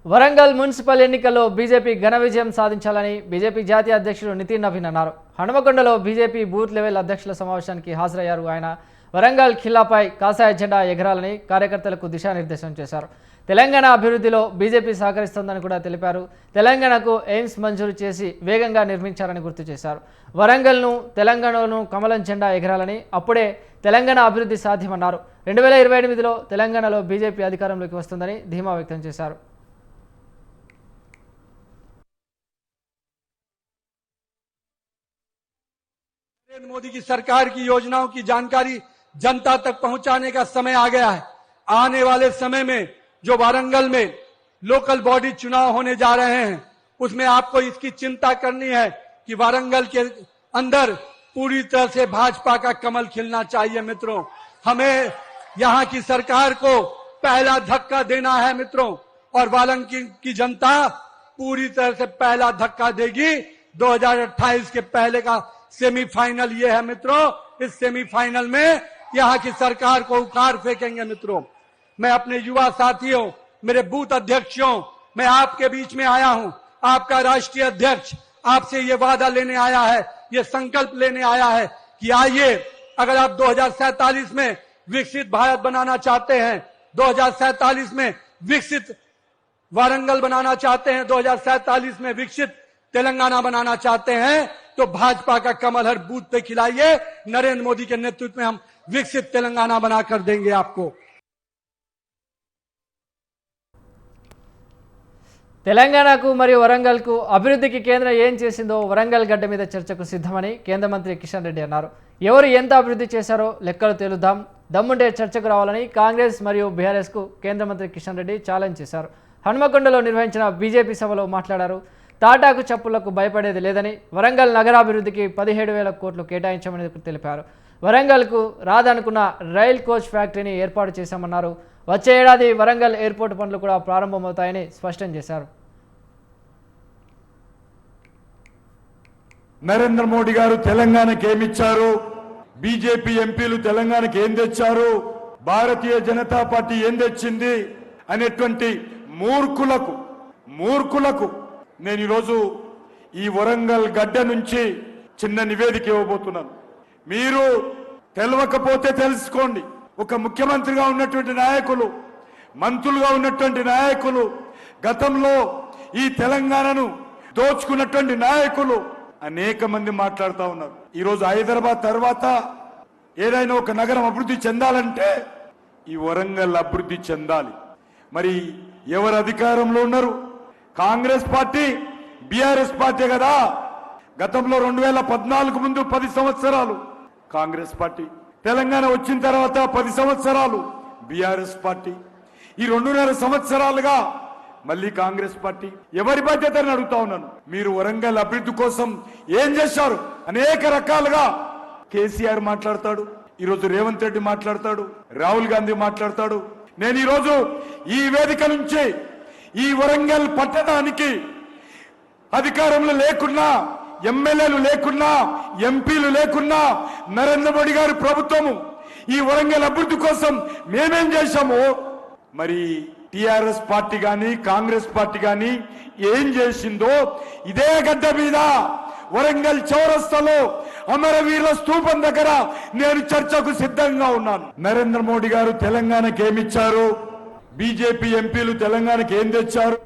Warangal municipal ఎన్నికల్లో BJP ఘన విజయం సాధించాలని బీజేపీ జాతీయ అధ్యక్షుడు నితిన్ నవీన్ అన్నారు. హనుమకొండలో బీజేపీ బూత్ లెవెల్ అధ్యక్షుల సమావేశానికి హాజరయ్యారు. ఆయన వరంగల్ ఖిల్లాపై కాషాయ జెండా ఎగరాలని కార్యకర్తలకు దిశానిర్దేశం చేశారు. తెలంగాణ అభివృద్ధిలో బీజేపీ సహకరిస్తోందని కూడా తెలిపారు. తెలంగాణకు ఎయిమ్స్ మంజూరు చేసి వేగంగా నిర్మించారని గుర్తు చేశారు. వరంగల్ను తెలంగాణను కమలం జెండా ఎగరాలని, అప్పుడే తెలంగాణ అభివృద్ధి సాధ్యమన్నారు. 2028లో తెలంగాణలో బీజేపీ అధికారంలోకి వస్తుందని ధీమా వ్యక్తం చేశారు. नरेंद्र मोदी की सरकार की योजनाओं की जानकारी जनता तक पहुंचाने का समय आ गया है। आने वाले समय में जो वारंगल में लोकल बॉडी चुनाव होने जा रहे हैं, उसमें आपको इसकी चिंता करनी है कि वारंगल के अंदर पूरी तरह से भाजपा का कमल खिलना चाहिए। मित्रों, हमें यहां की सरकार को पहला धक्का देना है मित्रों, और वारंगल की जनता पूरी तरह से पहला धक्का देगी। 2028 के पहले का सेमीफाइनल ये है मित्रों। इस सेमीफाइनल में यहां की सरकार को उखाड़ फेंकेंगे। मित्रों, मैं अपने युवा साथियों, मेरे बूथ अध्यक्षों, मैं आपके बीच में आया हूं। आपका राष्ट्रीय अध्यक्ष आपसे ये वादा लेने आया है, ये संकल्प लेने आया है कि आइए, अगर आप 2047 में विकसित भारत बनाना चाहते हैं, 2047 में विकसित वारंगल बनाना चाहते हैं, 2047 में विकसित तेलंगाना बनाना चाहते हैं, तो भाजपा का कमल हर बूथ पे खिलाइए। नरेंद्र मोदी के नेतृत्व में हम विकसित तेलंगाना बनाकर देंगे आपको। తెలంగాణకు మరియు వరంగల్కు అభివృద్ధికి కేంద్రం ఏం చేసిందో వరంగల్ గడ్డ మీద చర్చకు సిద్ధమని కేంద్ర మంత్రి కిషన్ రెడ్డి అన్నారు. ఎవరు ఎంత అభివృద్ధి చేశారో లెక్కలు తేలుద్దాం, దమ్ముంటే చర్చకు రావాలని కాంగ్రెస్ మరియు బీఆర్ఎస్కు కేంద్ర మంత్రి కిషన్ రెడ్డి ఛాలెంజ్ చేశారు. హనుమకొండలో నిర్వహించిన బీజేపీ సభలో మాట్లాడారు. తాటాకు చప్పులకు భయపడేది లేదని, వరంగల్ నగరాభివృద్ధికి 17,000 కోట్లు కేటాయించామని తెలిపారు. వరంగల్కు రాదనుకున్న రైల్ కోచ్ ఫ్యాక్టరీని ఏర్పాటు చేశామన్నారు. వచ్చే ఏడాది వరంగల్ ఎయిర్పోర్ట్ పనులు కూడా ప్రారంభమవుతాయని స్పష్టం చేశారు. నరేంద్ర మోడీ గారు తెలంగాణకి ఏమిచ్చారు, బీజేపీ ఎంపీలు తెలంగాణకి ఏం తెచ్చారు, భారతీయ జనతా పార్టీ ఏం తెచ్చింది అనేటువంటి మూర్ఖులకు నేను ఈరోజు ఈ వరంగల్ గడ్డ నుంచి చిన్న నివేదిక ఇవ్వబోతున్నాను. మీరు తెలవకపోతే తెలుసుకోండి. ఒక ముఖ్యమంత్రిగా ఉన్నటువంటి నాయకులు, మంత్రులుగా ఉన్నటువంటి నాయకులు, గతంలో ఈ తెలంగాణను దోచుకున్నటువంటి నాయకులు అనేక మంది మాట్లాడుతూ ఉన్నారు. ఈరోజు హైదరాబాద్ తర్వాత ఏదైనా ఒక నగరం అభివృద్ధి చెందాలంటే ఈ వరంగల్ అభివృద్ధి చెందాలి. మరి ఎవరు అధికారంలో ఉన్నారు? కాంగ్రెస్ పార్టీ, బీఆర్ఎస్ పార్టీ కదా. గతంలో 2014 ముందు 10 సంవత్సరాలు కాంగ్రెస్ పార్టీ, తెలంగాణ వచ్చిన తర్వాత 10 సంవత్సరాలు బీఆర్ఎస్ పార్టీ, ఈ 2.5 సంవత్సరాలుగా మళ్ళీ కాంగ్రెస్ పార్టీ. ఎవరి బాధ్యతని అడుగుతా ఉన్నాను. మీరు వరంగల్ అభివృద్ధి కోసం ఏం చేశారు? అనేక రకాలుగా కేసీఆర్ మాట్లాడతాడు, ఈరోజు రేవంత్ రెడ్డి మాట్లాడతాడు, రాహుల్ గాంధీ మాట్లాడతాడు. నేను ఈరోజు ఈ వేదిక నుంచి ఈ వరంగల్ పట్టణానికి అధికారంలో లేకున్నా, ఎమ్మెల్యేలు లేకున్నా, ఎంపీలు లేకున్నా, నరేంద్ర మోడీ గారి ప్రభుత్వము ఈ వరంగల్ అభివృద్ధి కోసం మేమేం చేశామో మరి టిఆర్ఎస్ పార్టీ గాని కాంగ్రెస్ పార్టీ గాని ఏం చేసిందో ఇదే గడ్డ మీద వరంగల్ చౌరస్తాలో అమరవీరుల స్తూపం దగ్గర నేను చర్చకు సిద్ధంగా ఉన్నాను. నరేంద్ర మోడీ గారు తెలంగాణకి ఏమిచ్చారు, బీజేపీ ఎంపీలు తెలంగాణకి ఏం తెచ్చారు?